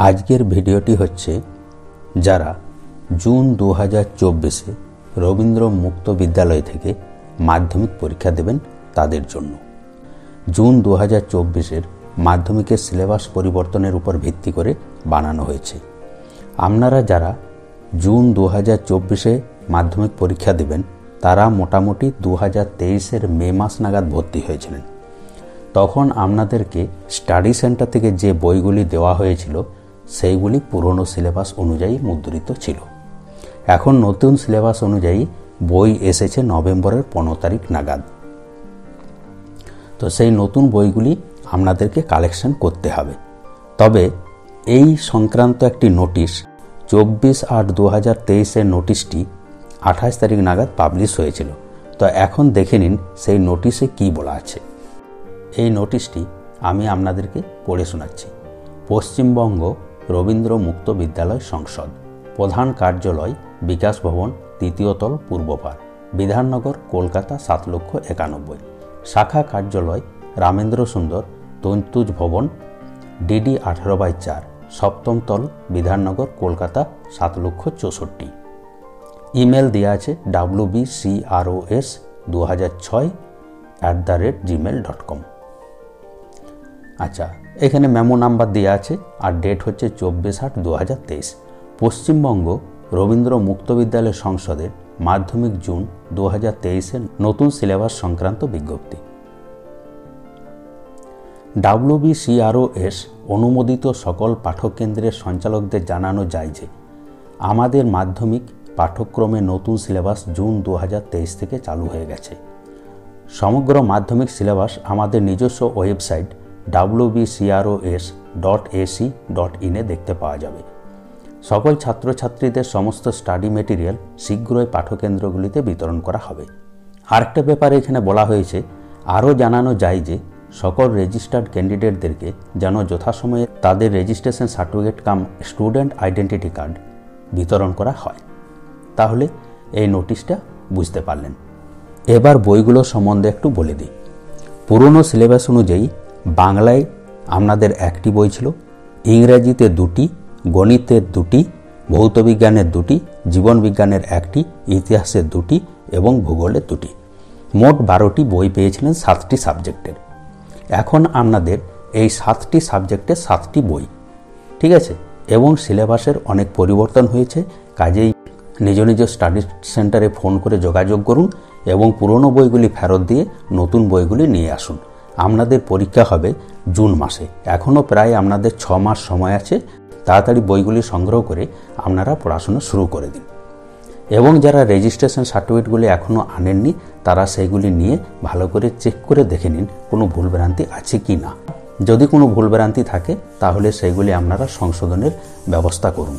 আজকের ভিডিওটি হচ্ছে যারা জুন 2024-এ রবীন্দ্র মুক্ত বিদ্যালয় থেকে মাধ্যমিক পরীক্ষা দেবেন তাদের জন্য। জুন 2024-এর মাধ্যমিকের সিলেবাস পরিবর্তনের উপর ভিত্তি করে বানানো হয়েছে। আপনারা যারা জুন 2024-এ মাধ্যমিক পরীক্ষা দেবেন তারা মোটামুটি 2023-এর মে মাস নাগাদ ভর্তি হয়েছিলেন। তখন আপনাদেরকে স্টাডি সেন্টার থেকে যে বইগুলি দেওয়া হয়েছিল সেইগুলি পুরনো সিলেবাস অনুযায়ী মুদ্রিত ছিল। এখন নতুন সিলেবাস অনুযায়ী বই এসেছে নভেম্বরের 15 তারিখ নাগাদ। তো সেই নতুন বইগুলি আপনাদেরকে কালেকশন করতে হবে। তবে এই সংক্রান্ত একটি নোটিশ 24/8/2023-এর নোটিশটি 28 তারিখ নাগাদ পাবলিশ হয়েছিল। তো এখন দেখে নিন সেই নোটিশে কি বলা আছে। এই নোটিশটি আমি আপনাদেরকে পড়ে শোনাচ্ছি। পশ্চিমবঙ্গ রবীন্দ্র মুক্ত বিদ্যালয় সংসদ, প্রধান কার্যালয় বিকাশ ভবন, 3য় তল, পূর্বপাড়, বিধাননগর, কলকাতা 7,91,000। শাখা কার্যালয় রামেন্দ্র সুন্দর, তন্তুজ ভবন, ডিডি 18/4, 7ম তল, বিধাননগর, কলকাতা 7,64,000। ইমেল দেওয়া আছে wbcros2006@gmail.com। আচ্ছা, এখানে মেমো নাম্বার দেওয়া আছে আর ডেট হচ্ছে 24/8/2023। পশ্চিমবঙ্গ রবীন্দ্র মুক্ত বিদ্যালয় সংসদের মাধ্যমিক জুন 2023-এর নতুন সিলেবাস সংক্রান্ত বিজ্ঞপ্তি। WBCROS অনুমোদিত সকল পাঠকেন্দ্রের সঞ্চালকদের জানানো যায় যে আমাদের মাধ্যমিক পাঠ্যক্রমে নতুন সিলেবাস জুন 2023 থেকে চালু হয়ে গেছে। সমগ্র মাধ্যমিক সিলেবাস আমাদের নিজস্ব ওয়েবসাইট wbcros.ac.in-এ দেখতে পাওয়া যাবে। সকল ছাত্রছাত্রীদের সমস্ত স্টাডি মেটেরিয়াল শীঘ্রই পাঠকেন্দ্রগুলিতে বিতরণ করা হবে। আরেকটা ব্যাপারে এখানে বলা হয়েছে, আরও জানানো যায় যে সকল রেজিস্টার্ড ক্যান্ডিডেটদেরকে যেন যথাসময়ে তাদের রেজিস্ট্রেশন সার্টিফিকেট কাম স্টুডেন্ট আইডেন্টিটি কার্ড বিতরণ করা হয়। তাহলে এই নোটিশটা বুঝতে পারলেন। এবার বইগুলো সম্বন্ধে একটু বলে দিই। পুরনো সিলেবাস অনুযায়ী বাংলায় আপনাদের একটি বই ছিল, ইংরেজিতে 2টি, গণিতের 2টি, ভৌতবিজ্ঞানের 2টি, জীবনবিজ্ঞানের 1টি, ইতিহাসের 2টি এবং ভূগোলের 2টি। মোট 12টি বই পেয়েছিলেন 7টি সাবজেক্টের। এখন আপনাদের এই 7টি সাবজেক্টে 7টি বই, ঠিক আছে? এবং সিলেবাসের অনেক পরিবর্তন হয়েছে। কাজেই নিজ নিজ স্টাডি সেন্টারে ফোন করে যোগাযোগ করুন এবং পুরনো বইগুলি ফেরত দিয়ে নতুন বইগুলি নিয়ে আসুন। আপনাদের পরীক্ষা হবে জুন মাসে। এখনও প্রায় আপনাদের 6 মাস সময় আছে। তাড়াতাড়ি বইগুলি সংগ্রহ করে আপনারা পড়াশোনা শুরু করে দিন। এবং যারা রেজিস্ট্রেশন সার্টিফিকেটগুলি এখনও আনেননি তারা সেইগুলি নিয়ে ভালো করে চেক করে দেখে নিন কোনো ভুলভ্রান্তি আছে কি না। যদি কোনো ভুলভ্রান্তি থাকে তাহলে সেইগুলি আপনারা সংশোধনের ব্যবস্থা করুন।